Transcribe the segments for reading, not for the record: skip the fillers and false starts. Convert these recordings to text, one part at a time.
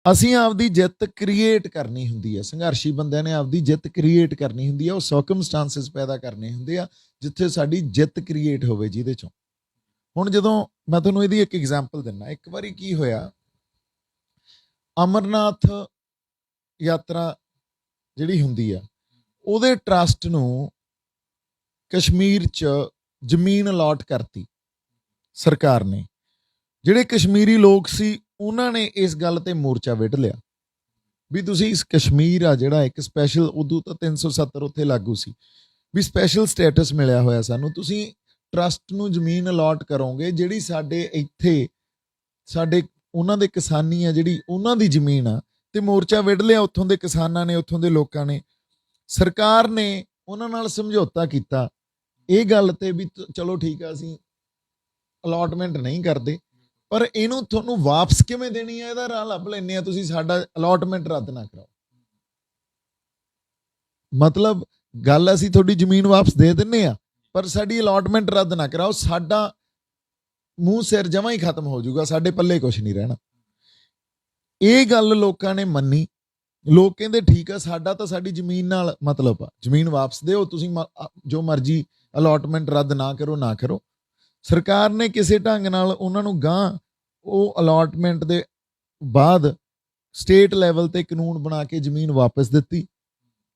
ਅਸੀਂ ਆਪਦੀ ਜਿੱਤ ਕ੍ਰੀਏਟ ਕਰਨੀ ਹੁੰਦੀ ਹੈ। ਸੰਘਰਸ਼ੀ ਬੰਦਿਆਂ ਨੇ ਆਪਦੀ ਜਿੱਤ ਕ੍ਰੀਏਟ ਕਰਨੀ ਹੁੰਦੀ ਹੈ। ਉਹ ਸਰਕਮਸਟੈਂਸਸ ਪੈਦਾ ਕਰਨੇ ਹੁੰਦੇ ਆ ਜਿੱਥੇ ਸਾਡੀ ਜਿੱਤ ਕ੍ਰੀਏਟ ਹੋਵੇ। ਜਿਹਦੇ ਚੋਂ ਹੁਣ ਜਦੋਂ ਮੈਂ ਤੁਹਾਨੂੰ ਇਹਦੀ ਇੱਕ ਐਗਜ਼ਾਮਪਲ ਦਿੰਦਾ, ਇੱਕ ਵਾਰੀ ਕੀ ਹੋਇਆ, ਅਮਰਨਾਥ ਯਾਤਰਾ ਜਿਹੜੀ ਹੁੰਦੀ ਆ ਉਹਦੇ ਟਰਸਟ ਨੂੰ ਕਸ਼ਮੀਰ 'ਚ ਜ਼ਮੀਨ ਅਲਾਟ ਕਰਤੀ ਸਰਕਾਰ ਨੇ। ਜਿਹੜੇ ਕਸ਼ਮੀਰੀ ਲੋਕ ਸੀ ਉਹਨਾਂ ਨੇ ਇਸ ਗੱਲ ਤੇ ਮੋਰਚਾ ਵਿੱਢ ਲਿਆ ਵੀ ਤੁਸੀਂ ਇਸ ਕਸ਼ਮੀਰ ਆ ਜਿਹੜਾ ਇੱਕ ਸਪੈਸ਼ਲ, ਉਦੋਂ ਤਾਂ 370 ਉੱਥੇ ਲਾਗੂ ਸੀ, ਵੀ ਸਪੈਸ਼ਲ ਸਟੇਟਸ ਮਿਲਿਆ ਹੋਇਆ ਸਾਨੂੰ, ਤੁਸੀਂ ਟਰਸਟ ਨੂੰ ਜ਼ਮੀਨ ਅਲਾਟ ਕਰੋਗੇ ਜਿਹੜੀ ਸਾਡੇ ਇੱਥੇ ਸਾਡੇ ਉਹਨਾਂ ਦੇ ਕਿਸਾਨੀ ਆ ਜਿਹੜੀ ਉਹਨਾਂ ਦੀ ਜ਼ਮੀਨ ਆ। ਤੇ ਮੋਰਚਾ ਵਿੱਢ ਲਿਆ ਉੱਥੋਂ ਦੇ ਕਿਸਾਨਾਂ ਨੇ, ਉੱਥੋਂ ਦੇ ਲੋਕਾਂ ਨੇ। ਸਰਕਾਰ ਨੇ ਉਹਨਾਂ ਨਾਲ ਸਮਝੌਤਾ ਕੀਤਾ ਇਹ ਗੱਲ ਤੇ ਵੀ ਚਲੋ ਠੀਕ ਆ, ਅਸੀਂ ਅਲਾਟਮੈਂਟ ਨਹੀਂ ਕਰਦੇ, ਪਰ ਇਹਨੂੰ ਤੁਹਾਨੂੰ ਵਾਪਸ ਕਿਵੇਂ ਦੇਣੀ ਹੈ ਇਹਦਾ ਰਾਹ ਲੱਭ ਲੈਂਦੇ ਆ, ਤੁਸੀਂ ਸਾਡਾ ਅਲਾਟਮੈਂਟ ਰੱਦ ਨਾ ਕਰਾਓ। ਮਤਲਬ ਗੱਲ ਅਸੀਂ ਤੁਹਾਡੀ ਜ਼ਮੀਨ ਵਾਪਸ ਦੇ ਦਿੰਨੇ ਆ ਪਰ ਸਾਡੀ ਅਲਾਟਮੈਂਟ ਰੱਦ ਨਾ ਕਰਾਓ, ਸਾਡਾ ਮੂੰਹ ਸਿਰ ਜਮਾਂ ਹੀ ਖਤਮ ਹੋ ਜਾਊਗਾ, ਸਾਡੇ ਪੱਲੇ ਕੁਝ ਨਹੀਂ ਰਹਿਣਾ। ਇਹ ਗੱਲ ਲੋਕਾਂ ਨੇ ਮੰਨੀ। ਲੋਕ ਕਹਿੰਦੇ ਠੀਕ ਆ, ਸਾਡਾ ਤਾਂ ਸਾਡੀ ਜ਼ਮੀਨ ਨਾਲ ਮਤਲਬ ਆ, ਜ਼ਮੀਨ ਵਾਪਸ ਦਿਓ, ਤੁਸੀਂ ਜੋ ਮਰਜ਼ੀ ਅਲਾਟਮੈਂਟ ਰੱਦ ਨਾ ਕਰੋ ਨਾ ਕਰੋ। ਸਰਕਾਰ ਨੇ ਕਿਸੇ ਢੰਗ ਨਾਲ ਉਹਨਾਂ ਨੂੰ ਗਾਂ ਉਹ ਅਲਾਟਮੈਂਟ ਦੇ ਬਾਅਦ ਸਟੇਟ ਲੈਵਲ ਤੇ ਕਾਨੂੰਨ ਬਣਾ ਕੇ ਜ਼ਮੀਨ ਵਾਪਸ ਦਿੱਤੀ।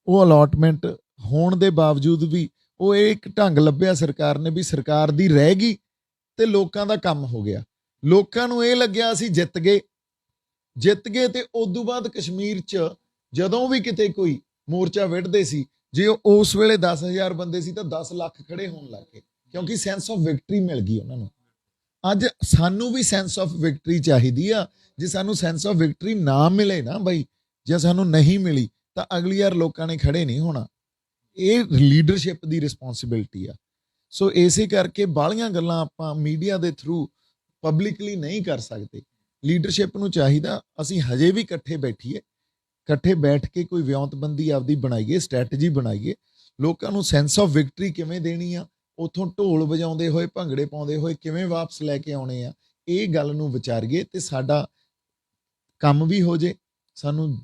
ਉਹ ਅਲਾਟਮੈਂਟ ਹੋਣ ਦੇ ਬਾਵਜੂਦ ਵੀ ਉਹ ਇੱਕ ਢੰਗ ਲੱਭਿਆ ਸਰਕਾਰ ਨੇ ਵੀ ਸਰਕਾਰ ਦੀ ਰਹਿ ਗਈ ਤੇ ਲੋਕਾਂ ਦਾ ਕੰਮ ਹੋ ਗਿਆ। ਲੋਕਾਂ ਨੂੰ ਇਹ ਲੱਗਿਆ ਅਸੀਂ ਜਿੱਤ ਗਏ ਤੇ ਉਦੋਂ ਬਾਅਦ ਕਸ਼ਮੀਰ 'ਚ ਜਦੋਂ ਵੀ ਕਿਤੇ ਕੋਈ ਮੋਰਚਾ ਵਿੱਢਦੇ ਸੀ, ਜੇ ਉਸ ਵੇਲੇ 10,000 ਬੰਦੇ ਸੀ ਤਾਂ 10 ਲੱਖ ਖੜੇ ਹੋਣ ਲੱਗ ਗਏ, ਕਿਉਂਕਿ ਸੈਂਸ ਆਫ ਵਿਕਟਰੀ ਮਿਲ ਗਈ ਉਹਨਾਂ ਨੂੰ। ਅੱਜ ਸਾਨੂੰ ਵੀ ਸੈਂਸ ਆਫ ਵਿਕਟਰੀ ਚਾਹੀਦੀ ਆ। ਜੇ ਸਾਨੂੰ ਸੈਂਸ ਆਫ ਵਿਕਟਰੀ ਨਾ ਮਿਲੇ ਨਾ ਬਾਈ, ਜੇ ਸਾਨੂੰ ਨਹੀਂ ਮਿਲੀ ਤਾਂ ਅਗਲੀ ਵਾਰ ਲੋਕਾਂ ਨੇ ਖੜੇ ਨਹੀਂ ਹੋਣਾ। ਇਹ ਲੀਡਰਸ਼ਿਪ ਦੀ ਰਿਸਪੌਂਸਿਬਿਲਟੀ ਆ। ਸੋ ਇਸੇ ਕਰਕੇ ਬਾਹਲੀਆਂ ਗੱਲਾਂ ਆਪਾਂ ਮੀਡੀਆ ਦੇ ਥਰੂ ਪਬਲਿਕਲੀ ਨਹੀਂ ਕਰ ਸਕਦੇ। ਲੀਡਰਸ਼ਿਪ ਨੂੰ ਚਾਹੀਦਾ ਅਸੀਂ ਹਜੇ ਵੀ ਇਕੱਠੇ ਬੈਠੀਏ, ਇਕੱਠੇ ਬੈਠ ਕੇ ਕੋਈ ਵਿਉਂਤਬੰਦੀ ਆਪਦੀ ਬਣਾਈਏ, ਸਟ੍ਰੈਟਜੀ ਬਣਾਈਏ, ਲੋਕਾਂ ਨੂੰ ਸੈਂਸ ਆਫ ਵਿਕਟਰੀ ਕਿਵੇਂ ਦੇਣੀ ਆ, ਉੱਥੋਂ ਢੋਲ ਵਜਾਉਂਦੇ ਹੋਏ ਭੰਗੜੇ ਪਾਉਂਦੇ ਹੋਏ ਕਿਵੇਂ ਵਾਪਸ ਲੈ ਕੇ ਆਉਣੇ ਆ, ਇਹ ਗੱਲ ਨੂੰ ਵਿਚਾਰੀਏ ਤੇ ਸਾਡਾ ਕੰਮ ਵੀ ਹੋ ਜੇ, ਸਾਨੂੰ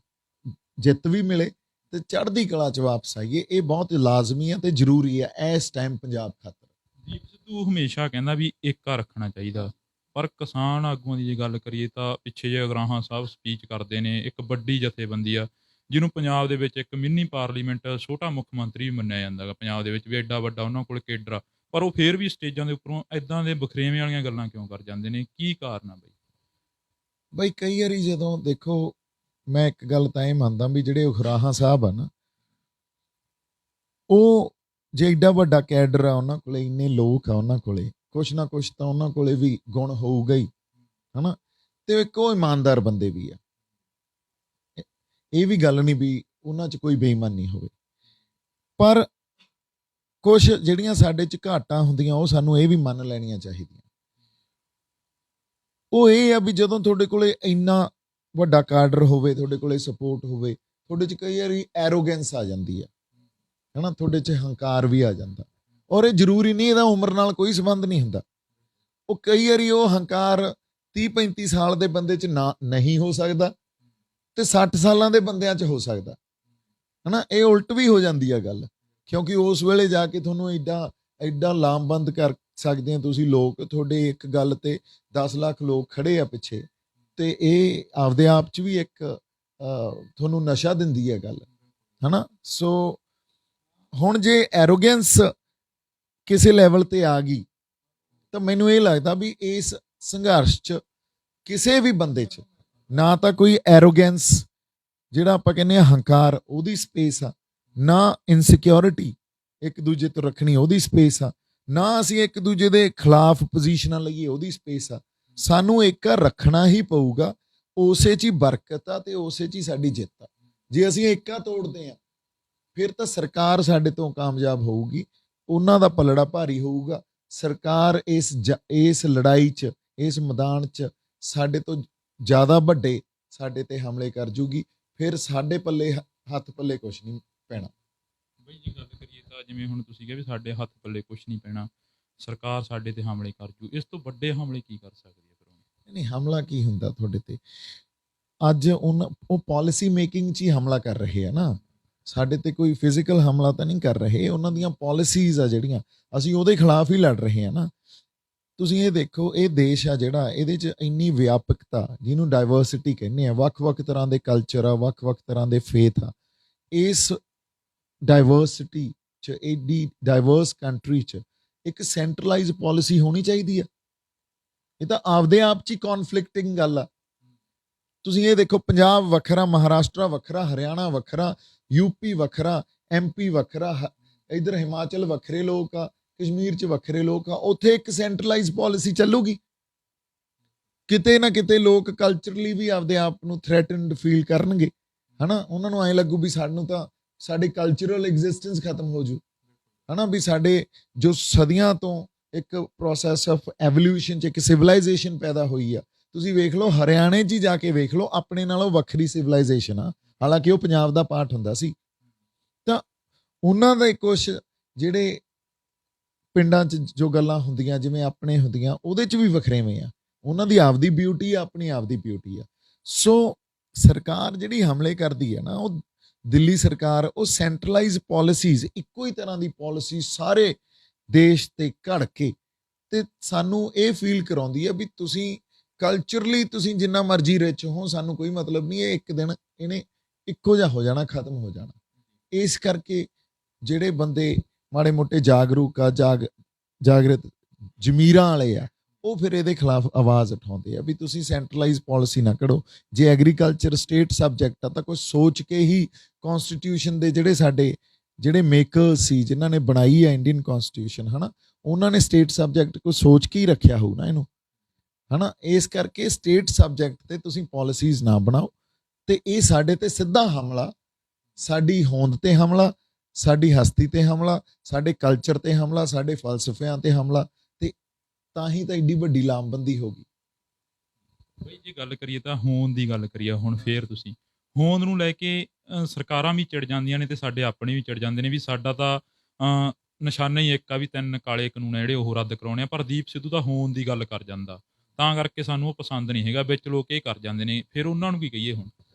ਜਿੱਤ ਵੀ ਮਿਲੇ ਤੇ ਚੜ੍ਹਦੀ ਕਲਾ 'ਚ ਵਾਪਸ ਆਈਏ। ਇਹ ਬਹੁਤ ਲਾਜ਼ਮੀ ਆ ਤੇ ਜ਼ਰੂਰੀ ਆ ਇਸ ਟਾਈਮ ਪੰਜਾਬ ਖਾਤਰ। ਦੀਪ ਸਿੱਧੂ ਹਮੇਸ਼ਾ ਕਹਿੰਦਾ ਵੀ ਏਕਾ ਰੱਖਣਾ ਚਾਹੀਦਾ, ਪਰ ਕਿਸਾਨ ਆਗੂਆਂ ਦੀ ਜੇ ਗੱਲ ਕਰੀਏ ਤਾਂ ਪਿੱਛੇ ਜੇ ਅਗਰਾਹਾਂ ਸਾਹਿਬ ਸਪੀਚ ਕਰਦੇ ਨੇ, ਇੱਕ ਵੱਡੀ ਜਥੇਬੰਦੀ ਆ ਜਿਹਨੂੰ ਪੰਜਾਬ ਦੇ ਵਿੱਚ ਇੱਕ ਮਿੰਨੀ ਪਾਰਲੀਮੈਂਟ, ਛੋਟਾ ਮੁੱਖ ਮੰਤਰੀ ਵੀ ਮੰਨਿਆ ਜਾਂਦਾ ਗਾ ਪੰਜਾਬ ਦੇ ਵਿੱਚ, ਵੀ ਐਡਾ ਵੱਡਾ ਉਹਨਾਂ ਕੋਲ ਕੇਡਰ ਆ, ਪਰ ਉਹ ਫੇਰ ਵੀ ਸਟੇਜਾਂ ਦੇ ਉੱਪਰੋਂ ਐਦਾਂ ਦੇ ਬਖਰੇਵੇਂ ਵਾਲੀਆਂ ਗੱਲਾਂ ਕਿਉਂ ਕਰ ਜਾਂਦੇ ਨੇ? ਕੀ ਕਾਰਨ ਆ ਬਈ ਕਈ ਵਾਰੀ ਜਦੋਂ ਦੇਖੋ, ਮੈਂ ਇੱਕ ਗੱਲ ਤਾਂ ਇਹ ਮੰਨਦਾ ਵੀ ਜਿਹੜੇ ਉਗਰਾਹਾਂ ਸਾਹਿਬ ਆ ਨਾ, ਉਹ ਜੇ ਏਡਾ ਵੱਡਾ ਕੈਡਰ ਆ ਉਹਨਾਂ ਕੋਲੇ, ਇੰਨੇ ਲੋਕ ਆ ਉਹਨਾਂ ਕੋਲੇ, ਕੁਛ ਨਾ ਕੁਛ ਤਾਂ ਉਹਨਾਂ ਕੋਲੇ ਵੀ ਗੁਣ ਹੋਊਗਾ ਹੀ, ਹਨਾ। ਤੇ ਇੱਕ ਉਹ ਇਮਾਨਦਾਰ ਬੰਦੇ ਵੀ ਆ, ਇਹ ਵੀ ਗੱਲ ਨਹੀਂ ਵੀ ਉਹਨਾਂ 'ਚ ਕੋਈ ਬੇਈਮਾਨੀ ਹੋਵੇ, ਪਰ ਕੁਛ ਜਿਹੜੀਆਂ ਸਾਡੇ 'ਚ ਘਾਟਾਂ ਹੁੰਦੀਆਂ ਉਹ ਸਾਨੂੰ ਇਹ ਵੀ ਮੰਨ ਲੈਣੀਆਂ ਚਾਹੀਦੀਆਂ। ਉਹ ਇਹ ਆ ਵੀ ਜਦੋਂ ਤੁਹਾਡੇ ਕੋਲੇ ਇੰਨਾ ਵੱਡਾ ਕਾਡਰ ਹੋਵੇ, ਤੁਹਾਡੇ ਕੋਲੇ ਸਪੋਰਟ ਹੋਵੇ, ਤੁਹਾਡੇ 'ਚ ਕਈ ਵਾਰੀ ਐਰੋਗੈਂਸ ਆ ਜਾਂਦੀ ਆ, ਹਨਾ, ਤੁਹਾਡੇ 'ਚ ਹੰਕਾਰ ਵੀ ਆ ਜਾਂਦਾ। ਔਰ ਇਹ ਜ਼ਰੂਰੀ ਨਹੀਂ, ਇਹਦਾ ਉਮਰ ਨਾਲ ਕੋਈ ਸੰਬੰਧ ਨਹੀਂ ਹੁੰਦਾ। ਉਹ ਕਈ ਵਾਰੀ ਉਹ ਹੰਕਾਰ 30-35 ਸਾਲ ਦੇ ਬੰਦੇ 'ਚ ਨਹੀਂ ਹੋ ਸਕਦਾ ਤੇ 60 ਸਾਲਾਂ ਦੇ ਬੰਦਿਆਂ 'ਚ ਹੋ ਸਕਦਾ, ਹਨਾ। ਇਹ ਉਲਟ ਵੀ ਹੋ ਜਾਂਦੀ ਆ ਗੱਲ, ਕਿਉਂਕਿ ਉਸ ਵੇਲੇ ਜਾ ਕੇ ਤੁਹਾਨੂੰ ਐਡਾ ਲਾਮਬੰਦ ਕਰ ਸਕਦੇ ਆ ਤੁਸੀਂ ਲੋਕ, ਤੁਹਾਡੇ ਇੱਕ ਗੱਲ ਤੇ 10 ਲੱਖ ਲੋਕ ਖੜੇ ਆ ਪਿੱਛੇ, ਤੇ ਇਹ ਆਪਦੇ ਆਪ 'ਚ ਵੀ ਇੱਕ ਤੁਹਾਨੂੰ ਨਸ਼ਾ ਦਿੰਦੀ ਹੈ ਗੱਲ, ਹਨਾ। ਸੋ ਹੁਣ ਜੇ ਐਰੋਗੈਂਸ ਕਿਸੇ ਲੈਵਲ ਤੇ ਆ ਗਈ ਤਾਂ ਮੈਨੂੰ ਇਹ ਲੱਗਦਾ ਵੀ ਇਸ ਸੰਘਰਸ਼ 'ਚ ਕਿਸੇ ਵੀ ਬੰਦੇ 'ਚ ਨਾ ਤਾਂ ਕੋਈ ਐਰੋਗੈਂਸ, ਜਿਹੜਾ ਆਪਾਂ ਕਹਿੰਦੇ ਆ ਹੰਕਾਰ, ਉਹਦੀ ਸਪੇਸ ਆ, ਨਾ ਇਨਸਿਕਿਉਰਿਟੀ ਇੱਕ ਦੂਜੇ ਤੋਂ ਰੱਖਣੀ ਉਹਦੀ ਸਪੇਸ ਆ, ਨਾ ਅਸੀਂ ਇੱਕ ਦੂਜੇ ਦੇ ਖਿਲਾਫ ਪੋਜੀਸ਼ਨਾਂ ਲਈਏ ਉਹਦੀ ਸਪੇਸ ਆ। ਸਾਨੂੰ ਏਕਾ ਰੱਖਣਾ ਹੀ ਪਊਗਾ, ਉਸੇ 'ਚ ਹੀ ਬਰਕਤ ਆ ਤੇ ਉਸੇ 'ਚ ਹੀ ਸਾਡੀ ਜਿੱਤ ਆ। ਜੇ ਅਸੀਂ ਏਕਾ ਤੋੜਦੇ ਆ ਫਿਰ ਤਾਂ ਸਰਕਾਰ ਸਾਡੇ ਤੋਂ ਕਾਮਯਾਬ ਹੋਊਗੀ, ਉਹਨਾਂ ਦਾ ਪਲੜਾ ਭਾਰੀ ਹੋਊਗਾ। ਸਰਕਾਰ ਇਸ ਲੜਾਈ 'ਚ, ਇਸ ਮੈਦਾਨ 'ਚ ਸਾਡੇ ਤੋਂ ਜ਼ਿਆਦਾ ਵੱਡੇ ਸਾਡੇ ਤੇ ਹਮਲੇ ਕਰ ਜੂਗੀ, ਫਿਰ ਸਾਡੇ ਪੱਲੇ ਹੱਥ ਪੱਲੇ ਕੁਛ ਨਹੀਂ ਪੈਣਾ। ਬਈ ਜੇ ਗੱਲ ਕਰੀਏ ਤਾਂ ਜਿਵੇਂ ਹੁਣ ਤੁਸੀਂ ਕਿਹਾ ਵੀ ਸਾਡੇ ਹੱਥ ਪੱਲੇ ਕੁਛ ਨਹੀਂ ਪੈਣਾ, ਸਰਕਾਰ ਸਾਡੇ ਤੇ ਹਮਲੇ ਕਰ ਜੂ, ਇਸ ਤੋਂ ਵੱਡੇ ਹਮਲੇ ਕੀ ਕਰ ਸਕਦੀ ਹੈ ਫਿਰ? ਨਹੀਂ, ਹਮਲਾ ਕੀ ਹੁੰਦਾ ਤੁਹਾਡੇ ਤੇ? ਅੱਜ ਉਹ ਪਾਲਿਸੀ ਮੇਕਿੰਗ 'ਚ ਹੀ ਹਮਲਾ ਕਰ ਰਹੇ ਆ ਨਾ, ਸਾਡੇ ਤੇ ਕੋਈ ਫਿਜ਼ੀਕਲ ਹਮਲਾ ਤਾਂ ਨਹੀਂ ਕਰ ਰਹੇ, ਉਹਨਾਂ ਦੀਆਂ ਪਾਲਿਸੀਜ਼ ਆ ਜਿਹੜੀਆਂ, ਅਸੀਂ ਉਹਦੇ ਖਿਲਾਫ ਹੀ ਲੜ ਰਹੇ ਆ ਨਾ। ਤੁਸੀਂ ਇਹ ਦੇਖੋ, ਇਹ ਦੇਸ਼ ਆ ਜਿਹੜਾ, ਇਹਦੇ 'ਚ ਇੰਨੀ ਵਿਆਪਕਤਾ, ਜਿਹਨੂੰ ਡਾਇਵਰਸਿਟੀ ਕਹਿੰਦੇ ਆ, ਵੱਖ-ਵੱਖ ਤਰ੍ਹਾਂ ਦੇ ਕਲਚਰ ਆ, ਵੱਖ-ਵੱਖ ਤਰ੍ਹਾਂ ਦੇ ਫੇਥ ਆ। ਇਸ ਡਾਇਵਰਸਿਟੀ 'ਚ, ਏਡੀ ਡਾਇਵਰਸ ਕੰਟਰੀ 'ਚ ਇੱਕ ਸੈਂਟਰਲਾਈਜ਼ ਪਾਲਿਸੀ ਹੋਣੀ ਚਾਹੀਦੀ ਆ। ਇਹ ਤਾਂ ਆਪਦੇ ਆਪ 'ਚ ਹੀ ਕੌਨਫਲਿਕਟਿੰਗ ਗੱਲ ਆ। ਤੁਸੀਂ ਇਹ ਦੇਖੋ, ਪੰਜਾਬ ਵੱਖਰਾ, ਮਹਾਰਾਸ਼ਟਰ ਵੱਖਰਾ, ਹਰਿਆਣਾ ਵੱਖਰਾ, ਯੂਪੀ ਵੱਖਰਾ, ਐਮਪੀ ਵੱਖਰਾ, ਇੱਧਰ ਹਿਮਾਚਲ ਵੱਖਰੇ ਲੋਕ ਆ, ਕਸ਼ਮੀਰ 'ਚ ਵੱਖਰੇ ਲੋਕ ਆ। ਉੱਥੇ ਇੱਕ ਸੈਂਟਰਲਾਈਜ਼ ਪਾਲਿਸੀ ਚੱਲੂਗੀ? ਕਿਤੇ ਨਾ ਕਿਤੇ ਲੋਕ ਕਲਚਰਲੀ ਵੀ ਆਪਦੇ ਆਪ ਨੂੰ ਥ੍ਰੈਟਨਡ ਫੀਲ ਕਰਨਗੇ, ਹਨਾ। ਉਹਨਾਂ ਨੂੰ ਐਂ ਲੱਗੂ ਵੀ ਸਾਨੂੰ ਤਾਂ ਸਾਡੀ ਕਲਚਰਲ ਐਗਜ਼ਿਸਟੈਂਸ ਖਤਮ ਹੋ ਜੂ, ਹਨਾ, ਵੀ ਸਾਡੇ ਜੋ ਸਦੀਆਂ ਤੋਂ ਇੱਕ ਪ੍ਰੋਸੈਸ ਆਫ ਐਵੋਲਿਊਸ਼ਨ 'ਚ ਇੱਕ ਸਿਵਲਾਈਜੇਸ਼ਨ ਪੈਦਾ ਹੋਈ ਆ। ਤੁਸੀਂ ਵੇਖ ਲਓ, ਹਰਿਆਣੇ 'ਚ ਹੀ ਜਾ ਕੇ ਵੇਖ ਲਓ, ਆਪਣੇ ਨਾਲੋਂ ਵੱਖਰੀ ਸਿਵਲਾਈਜੇਸ਼ਨ ਆ, ਹਾਲਾਂਕਿ ਉਹ ਪੰਜਾਬ ਦਾ ਪਾਰਟ ਹੁੰਦਾ ਸੀ। ਤਾਂ ਉਹਨਾਂ ਦੇ ਕੁਛ ਜਿਹੜੇ ਪਿੰਡਾਂ 'ਚ ਜੋ ਗੱਲਾਂ ਹੁੰਦੀਆਂ, ਜਿਵੇਂ ਆਪਣੇ ਹੁੰਦੀਆਂ, ਉਹਦੇ 'ਚ ਵੀ ਵਖਰੇਵੇਂ ਆ। ਉਹਨਾਂ ਦੀ ਆਪਦੀ ਬਿਊਟੀ ਆ, ਆਪਣੀ ਆਪਦੀ ਬਿਊਟੀ ਆ। ਸੋ ਸਰਕਾਰ ਜਿਹੜੀ ਹਮਲੇ ਕਰਦੀ ਹੈ ਨਾ, ਉਹ ਦਿੱਲੀ ਸਰਕਾਰ, ਉਹ ਸੈਂਟਰਲਾਈਜ਼ ਪਾਲਿਸੀਜ਼, ਇੱਕੋ ਹੀ ਤਰ੍ਹਾਂ ਦੀ ਪਾਲਿਸੀ ਸਾਰੇ ਦੇਸ਼ ਤੇ ਘੜ ਕੇ, ਤੇ ਸਾਨੂੰ ਇਹ ਫੀਲ ਕਰਾਉਂਦੀ ਹੈ ਵੀ ਤੁਸੀਂ ਕਲਚਰਲੀ ਤੁਸੀਂ ਜਿੰਨਾ ਮਰਜ਼ੀ ਰਿਚ ਹੋ, ਸਾਨੂੰ ਕੋਈ ਮਤਲਬ ਨਹੀਂ, ਇਹ ਇੱਕ ਦਿਨ ਇਹਨੇ ਇੱਕੋ ਜਿਹਾ ਹੋ ਜਾਣਾ, ਖਤਮ ਹੋ ਜਾਣਾ। ਇਸ ਕਰਕੇ ਜਿਹੜੇ ਬੰਦੇ ਮਾੜੇ ਮੋਟੇ ਜਾਗਰੂਕ ਆ, ਜਾਗਰਤ ਜ਼ਮੀਰਾਂ ਵਾਲੇ ਆ, ਉਹ ਫਿਰ ਇਹਦੇ ਖਿਲਾਫ ਆਵਾਜ਼ ਉਠਾਉਂਦੇ ਆ ਵੀ ਤੁਸੀਂ ਸੈਂਟਰਲਾਈਜ਼ ਪਾਲਿਸੀ ਨਾ ਕਰੋ। ਜੇ ਐਗਰੀਕਲਚਰ ਸਟੇਟ ਸਬਜੈਕਟ ਆ ਤਾਂ ਕੁਝ ਸੋਚ ਕੇ ਹੀ ਕਨਸਟੀਟਿਊਸ਼ਨ ਦੇ ਜਿਹੜੇ ਮੇਕਰਸ ਸੀ, ਜਿਨ੍ਹਾਂ ਨੇ ਬਣਾਈ ਹੈ ਇੰਡੀਅਨ ਕਨਸਟੀਟਿਊਸ਼ਨ, ਹਨਾ, ਉਹਨਾਂ ਨੇ ਸਟੇਟ ਸਬਜੈਕਟ ਕੋਈ ਸੋਚ ਕੇ ਹੀ ਰੱਖਿਆ ਹੋਊ ਨਾ ਇਹਨੂੰ, ਹਨਾ। ਇਸ ਕਰਕੇ ਸਟੇਟ ਸਬਜੈਕਟ ਤੇ ਤੁਸੀਂ ਪਾਲਿਸੀਜ਼ ਨਾ ਬਣਾਓ, ਤੇ ਇਹ ਸਾਡੇ ਤੇ ਸਿੱਧਾ ਹਮਲਾ, ਸਾਡੀ ਹੋਂਦ ਤੇ ਹਮਲਾ, ਸਾਡੀ ਹਸਤੀ ਤੇ ਹਮਲਾ, ਸਾਡੇ ਕਲਚਰ ਤੇ ਹਮਲਾ, ਸਾਡੇ ਫਲਸਫਿਆਂ ਤੇ ਹਮਲਾ, ਤੇ ਤਾਂ ਹੀ ਤਾਂ ਏਡੀ ਵੱਡੀ ਲਾਮਬੰਦੀ ਹੋ ਗਈ। ਬਈ ਜੇ ਗੱਲ ਕਰੀਏ ਤਾਂ ਹੋਂਦ ਦੀ ਗੱਲ ਕਰੀਏ ਹੁਣ, ਫੇਰ ਤੁਸੀਂ ਹੋਂਦ ਨੂੰ ਲੈ ਕੇ ਸਰਕਾਰਾਂ ਵੀ ਚਿੜ ਜਾਂਦੀਆਂ ਨੇ ਤੇ ਸਾਡੇ ਆਪਣੇ ਵੀ ਚਿੜ ਜਾਂਦੇ ਨੇ ਵੀ ਸਾਡਾ ਤਾਂ ਨਿਸ਼ਾਨਾ ਹੀ ਇੱਕ ਆ ਵੀ 3 ਕਾਲੇ ਕਾਨੂੰਨ ਆ ਜਿਹੜੇ ਉਹ ਰੱਦ ਕਰਾਉਣੇ ਆ। ਪਰ ਦੀਪ ਸਿੱਧੂ ਤਾਂ ਹੋਂਦ ਦੀ ਗੱਲ ਕਰ ਜਾਂਦਾ, ਤਾਂ ਕਰਕੇ ਸਾਨੂੰ ਉਹ ਪਸੰਦ ਨਹੀਂ ਹੈਗਾ। ਵਿੱਚ ਲੋਕ ਇਹ ਕਰ ਜਾਂਦੇ ਨੇ, ਫਿਰ ਉਹਨਾਂ ਨੂੰ ਕੀ ਕਹੀਏ ਹੁਣ?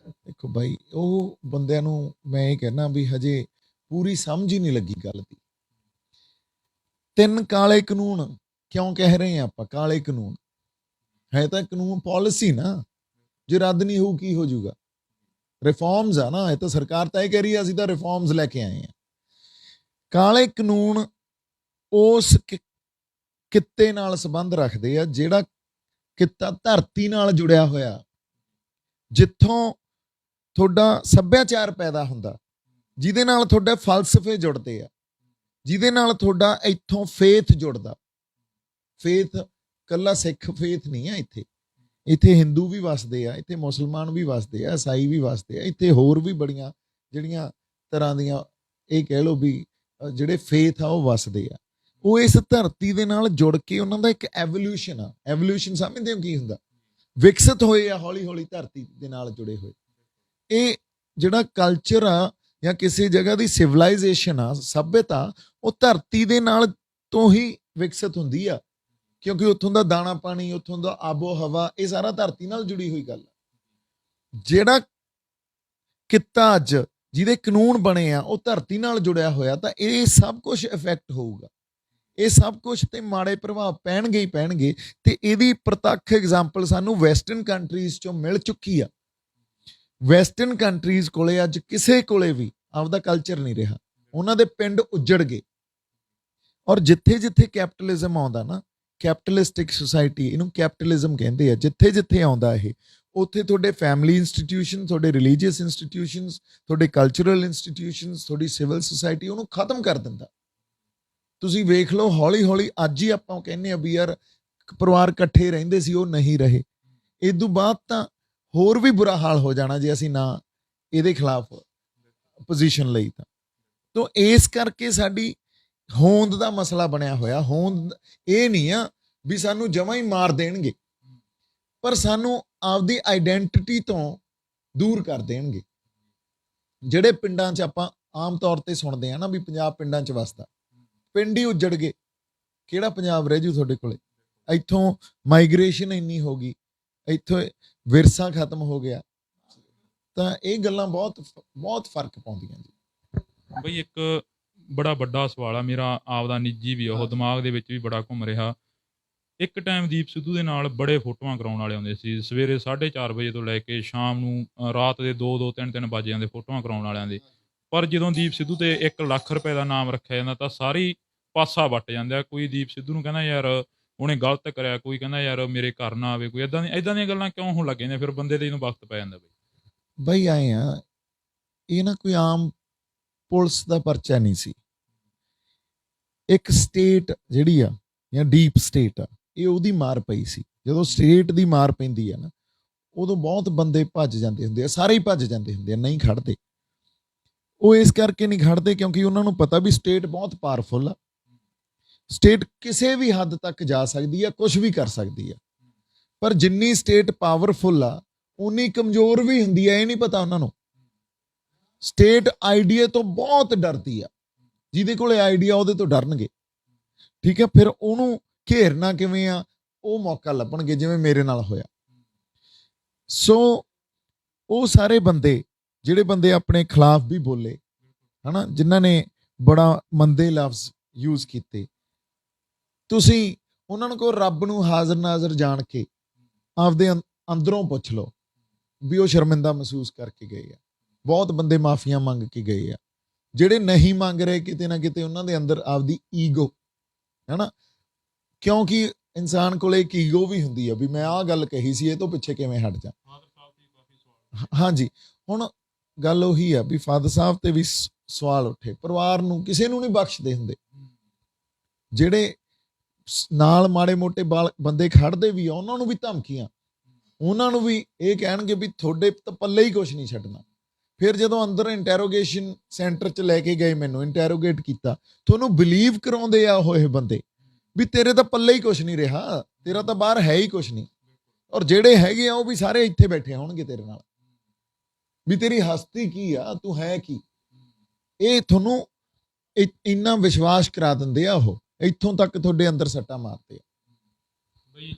ਦੇਖੋ ਬਾਈ, ਉਹ ਬੰਦਿਆਂ ਨੂੰ ਮੈਂ ਇਹ ਕਹਿਣਾ ਵੀ ਹਜੇ ਪੂਰੀ ਸਮਝ ਹੀ ਨਹੀਂ ਲੱਗੀ ਗੱਲ ਦੀ। 3 ਕਾਲੇ ਕਾਨੂੰਨ ਕਿਉਂ ਕਹਿ ਰਹੇ ਆ ਆਪਾਂ? ਕਾਲੇ ਕਾਨੂੰਨ ਹੈ ਤਾਂ ਕਾਨੂੰਨ ਪਾਲਿਸੀ ਨਾ, ਜੇ ਰੱਦ ਨਹੀਂ ਹੋਊ ਕੀ ਹੋ ਜਾਊਗਾ? ਰਿਫਾਰਮਸ ਆ ਨਾ, ਇਹ ਤਾਂ ਸਰਕਾਰ ਤਾਂ ਇਹ ਕਹਿ ਰਹੀ ਆ ਅਸੀਂ ਤਾਂ ਰਿਫਾਰਮਸ ਲੈ ਕੇ ਆਏ ਆ। ਕਾਲੇ ਕਾਨੂੰਨ ਉਸ ਕਿੱਤੇ ਨਾਲ ਸੰਬੰਧ ਰੱਖਦੇ ਆ ਜਿਹੜਾ ਕਿੱਤਾ ਧਰਤੀ ਨਾਲ ਜੁੜਿਆ ਹੋਇਆ, ਜਿੱਥੋਂ ਤੁਹਾਡਾ ਸੱਭਿਆਚਾਰ ਪੈਦਾ ਹੁੰਦਾ, ਜਿਹਦੇ ਨਾਲ ਤੁਹਾਡੇ ਫਲਸਫੇ ਜੁੜਦੇ ਆ, ਜਿਹਦੇ ਨਾਲ ਤੁਹਾਡਾ ਇੱਥੋਂ ਫੇਥ ਜੁੜਦਾ। ਫੇਥ ਕੱਲਾ ਸਿੱਖ ਫੇਥ ਨਹੀਂ ਆ, ਇੱਥੇ ਹਿੰਦੂ ਵੀ ਵਸਦੇ ਆ, ਇੱਥੇ ਮੁਸਲਮਾਨ ਵੀ ਵਸਦੇ ਆ, ਈਸਾਈ ਵੀ ਵਸਦੇ ਆ, ਇੱਥੇ ਹੋਰ ਵੀ ਬੜੀਆਂ ਜਿਹੜੀਆਂ ਤਰ੍ਹਾਂ ਦੀਆਂ ਇਹ ਕਹਿ ਲਓ ਵੀ ਜਿਹੜੇ ਫੇਥ ਆ ਉਹ ਵਸਦੇ ਆ। ਉਹ ਇਸ ਧਰਤੀ ਦੇ ਨਾਲ ਜੁੜ ਕੇ ਉਹਨਾਂ ਦਾ ਇੱਕ ਐਵੋਲਿਊਸ਼ਨ ਆ। ਐਵੋਲਿਊਸ਼ਨ ਸਮਝਦੇ ਹੋ ਕੀ ਹੁੰਦਾ? ਵਿਕਸਿਤ ਹੋਏ ਆ ਹੌਲੀ ਹੌਲੀ ਧਰਤੀ ਦੇ ਨਾਲ ਜੁੜੇ ਹੋਏ। ਇਹ ਜਿਹੜਾ ਕਲਚਰ ਆ ਜਾਂ ਕਿਸੇ ਜਗ੍ਹਾ ਦੀ ਸਿਵਲਾਈਜੇਸ਼ਨ ਆ, ਸੱਭਿਅਤਾ, ਉਹ ਧਰਤੀ ਦੇ ਨਾਲ ਤੋਂ ਹੀ ਵਿਕਸਿਤ ਹੁੰਦੀ ਆ, ਕਿਉਂਕਿ ਉੱਥੋਂ ਦਾ ਦਾਣਾ ਪਾਣੀ, ਉੱਥੋਂ ਦਾ ਆਬੋ ਹਵਾ, ਇਹ ਸਾਰਾ ਧਰਤੀ ਨਾਲ ਜੁੜੀ ਹੋਈ ਗੱਲ ਆ। ਜਿਹੜਾ ਕਿੱਤਾ ਅੱਜ ਜਿਹਦੇ ਕਾਨੂੰਨ ਬਣੇ ਆ ਉਹ ਧਰਤੀ ਨਾਲ ਜੁੜਿਆ ਹੋਇਆ, ਤਾਂ ਇਹ ਸਭ ਕੁਝ ਇਫੈਕਟ ਹੋਊਗਾ, ਇਹ ਸਭ ਕੁਝ ਤੇ ਮਾੜੇ ਪ੍ਰਭਾਵ ਪੈਣਗੇ ਹੀ ਪੈਣਗੇ। ਤੇ ਇਹਦੀ ਪ੍ਰਤੱਖ ਐਗਜ਼ਾਮਪਲ ਸਾਨੂੰ ਵੈਸਟਰਨ ਕੰਟਰੀਜ਼ ਚੋਂ ਮਿਲ ਚੁੱਕੀ ਆ। ਵੈਸਟਰਨ ਕੰਟਰੀਜ਼ ਕੋਲੇ ਅੱਜ ਕਿਸੇ ਕੋਲੇ ਵੀ ਆਪਦਾ ਕਲਚਰ ਨਹੀਂ ਰਿਹਾ, ਉਹਨਾਂ ਦੇ ਪਿੰਡ ਉੱਜੜ ਗਏ। ਔਰ ਜਿੱਥੇ ਜਿੱਥੇ ਕੈਪੀਟਲਿਜ਼ਮ ਆਉਂਦਾ ਨਾ, ਕੈਪੀਟਲਿਸਟਿਕ ਸੁਸਾਇਟੀ, ਇਹਨੂੰ ਕੈਪੀਟਲਿਜ਼ਮ ਕਹਿੰਦੇ ਆ, ਜਿੱਥੇ ਜਿੱਥੇ ਆਉਂਦਾ ਇਹ, ਉੱਥੇ ਤੁਹਾਡੇ ਫੈਮਿਲੀ ਇੰਸਟੀਟਿਊਸ਼ਨ, ਤੁਹਾਡੇ ਰਿਲੀਜੀਅਸ ਇੰਸਟੀਟਿਊਸ਼ਨਸ, ਤੁਹਾਡੇ ਕਲਚਰਲ ਇੰਸਟੀਟਿਊਸ਼ਨਸ, ਤੁਹਾਡੀ ਸਿਵਲ ਸੁਸਾਇਟੀ, ਉਹਨੂੰ ਖਤਮ ਕਰ ਦਿੰਦਾ। ਤੁਸੀਂ ਵੇਖ ਲਓ, ਹੌਲੀ ਹੌਲੀ ਅੱਜ ਹੀ ਆਪਾਂ ਕਹਿੰਦੇ ਆ ਵੀ ਯਾਰ ਪਰਿਵਾਰ ਇਕੱਠੇ ਰਹਿੰਦੇ ਸੀ, ਉਹ ਨਹੀਂ ਰਹੇ। ਇਸ ਤੋਂ ਬਾਅਦ ਤਾਂ ਹੋਰ ਵੀ ਬੁਰਾ ਹਾਲ ਹੋ ਜਾਣਾ ਜੇ ਅਸੀਂ ਨਾ ਇਹਦੇ ਖਿਲਾਫ ਪੋਜੀਸ਼ਨ ਲਈ। ਤਾਂ ਇਸ ਕਰਕੇ ਸਾਡੀ ਹੋਂਦ ਦਾ ਮਸਲਾ ਬਣਿਆ ਹੋਇਆ। ਹੋਂਦ ਇਹ ਨਹੀਂ ਆ ਵੀ ਸਾਨੂੰ ਜਮਾਂ ਹੀ ਮਾਰ ਦੇਣਗੇ, ਪਰ ਸਾਨੂੰ ਆਪਦੀ ਆਈਡੈਂਟੀਟੀ ਤੋਂ ਦੂਰ ਕਰ ਦੇਣਗੇ। ਜਿਹੜੇ ਪਿੰਡਾਂ 'ਚ ਆਪਾਂ ਆਮ ਤੌਰ ਤੇ ਸੁਣਦੇ ਆ ਨਾ ਵੀ ਪੰਜਾਬ ਪਿੰਡਾਂ 'ਚ ਵਸਦਾ, ਪਿੰਡ ਹੀ ਉੱਜੜ ਗਏ, ਕਿਹੜਾ ਪੰਜਾਬ ਰਹਿ ਜੂ ਤੁਹਾਡੇ ਕੋਲੇ? ਇੱਥੋਂ ਮਾਈਗ੍ਰੇਸ਼ਨ ਇੰਨੀ ਹੋ ਗਈ, ਇੱਥੋਂ ਵਿਰਸਾ ਖਤਮ ਹੋ ਗਿਆ, ਤਾਂ ਇਹ ਗੱਲਾਂ ਬਹੁਤ ਬਹੁਤ ਫਰਕ ਪਾਉਂਦੀਆਂ ਜੀ। ਬਈ ਇੱਕ ਬੜਾ ਵੱਡਾ ਸਵਾਲ ਆ ਮੇਰਾ ਆਪਦਾ ਨਿੱਜੀ ਵੀ, ਉਹ ਦਿਮਾਗ ਦੇ ਵਿੱਚ ਵੀ ਬੜਾ ਘੁੰਮ ਰਿਹਾ। ਇੱਕ ਟਾਈਮ ਦੀਪ ਸਿੱਧੂ ਦੇ ਨਾਲ ਬੜੇ ਫੋਟੋਆਂ ਕਰਾਉਣ ਵਾਲੇ ਆਉਂਦੇ ਸੀ, ਸਵੇਰੇ 4:30 ਵਜੇ ਤੋਂ ਲੈ ਕੇ ਸ਼ਾਮ ਨੂੰ ਰਾਤ ਦੇ 2-2 3-3 ਵਜੇ ਜਾਂਦੇ ਫੋਟੋਆਂ ਕਰਾਉਣ ਵਾਲਿਆਂ ਦੇ। ਪਰ ਜਦੋਂ ਦੀਪ ਸਿੱਧੂ ਤੇ 1 ਲੱਖ ਰੁਪਏ ਦਾ ਨਾਮ ਰੱਖਿਆ ਜਾਂਦਾ ਤਾਂ ਸਾਰੀ ਪਾਸਾ ਵੱਟ ਜਾਂਦੇ ਆ। ਕੋਈ ਦੀਪ ਸਿੱਧੂ ਨੂੰ ਕਹਿੰਦਾ ਯਾਰ ਉਹਨੇ ਗਲਤ ਕਰਿਆ, ਕੋਈ ਕਹਿੰਦਾ ਯਾਰ ਮੇਰੇ ਘਰ ਨਾ ਆਵੇ, ਕੋਈ ਇਦਾਂ ਦੀਆਂ ਗੱਲਾਂ ਕਿਉਂ ਹੋਣ ਲੱਗ ਜਾਂਦੀਆਂ ਫਿਰ ਬੰਦੇ ਤੇ ਜਦੋਂ ਵਕਤ ਪੈ ਜਾਂਦਾ ਬਈ ਆਏ ਆ, ਇਹ ਨਾ ਕੋਈ ਆਮ ਪੁਲਿਸ ਦਾ ਪਰਚਾ ਨਹੀਂ ਸੀ। ਇੱਕ ਸਟੇਟ ਜਿਹੜੀ ਆ ਜਾਂ ਡੀਪ ਸਟੇਟ ਆ, ਇਹ ਉਹਦੀ ਮਾਰ ਪਈ ਸੀ। ਜਦੋਂ ਸਟੇਟ ਦੀ ਮਾਰ ਪੈਂਦੀ ਆ ਨਾ, ਉਦੋਂ ਬਹੁਤ ਬੰਦੇ ਭੱਜ ਜਾਂਦੇ ਹੁੰਦੇ ਆ, ਸਾਰੇ ਹੀ ਭੱਜ ਜਾਂਦੇ ਹੁੰਦੇ ਆ, ਨਹੀਂ ਖੜਦੇ। ਉਹ ਇਸ ਕਰਕੇ ਨਹੀਂ ਖੜਦੇ ਕਿਉਂਕਿ ਉਹਨਾਂ ਨੂੰ ਪਤਾ ਵੀ ਸਟੇਟ ਬਹੁਤ ਪਾਵਰਫੁਲ ਆ, ਸਟੇਟ ਕਿਸੇ ਵੀ ਹੱਦ ਤੱਕ ਜਾ ਸਕਦੀ ਆ, ਕੁਝ ਵੀ ਕਰ ਸਕਦੀ ਆ। ਪਰ ਜਿੰਨੀ ਸਟੇਟ ਪਾਵਰਫੁਲ ਆ ਉਨੀ ਕਮਜ਼ੋਰ ਵੀ ਹੁੰਦੀ ਆ, ਇਹ ਨਹੀਂ ਪਤਾ ਉਹਨਾਂ ਨੂੰ। ਸਟੇਟ ਆਈਡੀਆ ਤੋਂ ਬਹੁਤ ਡਰਦੀ ਆ, ਜਿਹਦੇ ਕੋਲੇ ਆਈਡੀਆ ਉਹਦੇ ਤੋਂ ਡਰਨਗੇ, ਠੀਕ ਹੈ। ਫਿਰ ਉਹਨੂੰ ਘੇਰਨਾ ਕਿਵੇਂ ਆ, ਉਹ ਮੌਕਾ ਲੱਭਣਗੇ, ਜਿਵੇਂ ਮੇਰੇ ਨਾਲ ਹੋਇਆ। ਸੋ ਉਹ ਸਾਰੇ ਬੰਦੇ ਜਿਹੜੇ ਬੰਦੇ ਆਪਣੇ ਖਿਲਾਫ ਵੀ ਬੋਲੇ ਹਨਾ, ਜਿਨ੍ਹਾਂ ਨੇ ਬੜਾ ਮੰਦੇ ਲਫ਼ਜ਼ ਯੂਜ਼ ਕੀਤੇ, ਤੁਸੀਂ ਉਹਨਾਂ ਨੂੰ ਕਹੋ ਰੱਬ ਨੂੰ ਹਾਜ਼ਰ ਨਾਜ਼ਰ ਜਾਣ ਕੇ ਆਪਦੇ ਅੰਦਰੋਂ ਪੁੱਛ ਲਓ ਵੀ ਉਹ ਸ਼ਰਮਿੰਦਾ ਮਹਿਸੂਸ ਕਰਕੇ ਗਏ ਆ। ਬਹੁਤ ਬੰਦੇ ਮਾਫੀਆਂ ਮੰਗ ਕੇ ਗਏ ਆ। ਜਿਹੜੇ ਨਹੀਂ ਮੰਗ ਰਹੇ, ਕਿਤੇ ਨਾ ਕਿਤੇ ਉਹਨਾਂ ਦੇ ਅੰਦਰ ਆਪਦੀ ਈਗੋ ਹੈ ਨਾ, ਕਿਉਂਕਿ ਇਨਸਾਨ ਕੋਲ ਇੱਕ ਈਗੋ ਵੀ ਹੁੰਦੀ ਆ ਵੀ ਮੈਂ ਆਹ ਗੱਲ ਕਹੀ ਸੀ, ਇਹ ਤੋਂ ਪਿੱਛੇ ਕਿਵੇਂ ਹਟ ਜਾ। ਹਾਂਜੀ, ਹੁਣ ਗੱਲ ਉਹੀ ਆ ਵੀ ਫਾਦਰ ਸਾਹਿਬ ਤੇ ਵੀ ਸਵਾਲ ਉੱਠੇ। ਪਰਿਵਾਰ ਨੂੰ ਕਿਸੇ ਨੂੰ ਨਹੀਂ ਬਖਸ਼ਦੇ ਹੁੰਦੇ। ਜਿਹੜੇ ਨਾਲ ਮਾੜੇ ਮੋਟੇ ਬੰਦੇ ਖੜਦੇ ਵੀ ਆ, ਉਹਨਾਂ ਨੂੰ ਵੀ ਧਮਕੀਆਂ, ਉਹਨਾਂ ਨੂੰ ਵੀ ਇਹ ਕਹਿਣਗੇ ਵੀ ਤੁਹਾਡੇ ਤਾਂ ਪੱਲੇ ਹੀ ਕੁਛ ਨਹੀਂ ਛੱਡਣਾ। ਫਿਰ ਜਦੋਂ ਅੰਦਰ ਇੰਟੈਰੋਗੇਸ਼ਨ ਸੈਂਟਰ 'ਚ ਲੈ ਕੇ ਗਏ, ਮੈਨੂੰ ਇੰਟੈਰੋਗੇਟ ਕੀਤਾ, ਤੁਹਾਨੂੰ ਬਿਲੀਵ ਕਰਾਉਂਦੇ ਆ ਉਹ ਇਹ ਬੰਦੇ ਵੀ ਤੇਰੇ ਤਾਂ ਪੱਲੇ ਹੀ ਕੁਛ ਨਹੀਂ ਰਿਹਾ, ਤੇਰਾ ਤਾਂ ਬਾਹਰ ਹੈ ਹੀ ਕੁਛ ਨਹੀਂ। ਔਰ ਜਿਹੜੇ ਹੈਗੇ ਆ ਉਹ ਵੀ ਸਾਰੇ ਇੱਥੇ ਬੈਠੇ ਹੋਣਗੇ ਤੇਰੇ ਨਾਲ, ਵੀ ਤੇਰੀ ਹਸਤੀ ਕੀ ਆ, ਤੂੰ ਹੈ ਕੀ। ਇਹ ਤੁਹਾਨੂੰ ਇੰਨਾ ਵਿਸ਼ਵਾਸ ਕਰਾ ਦਿੰਦੇ ਆ, ਉਹ ਇੱਥੋਂ ਤੱਕ ਤੁਹਾਡੇ ਅੰਦਰ ਸੱਟਾਂ ਮਾਰਦੇ ਆ। ਬਈ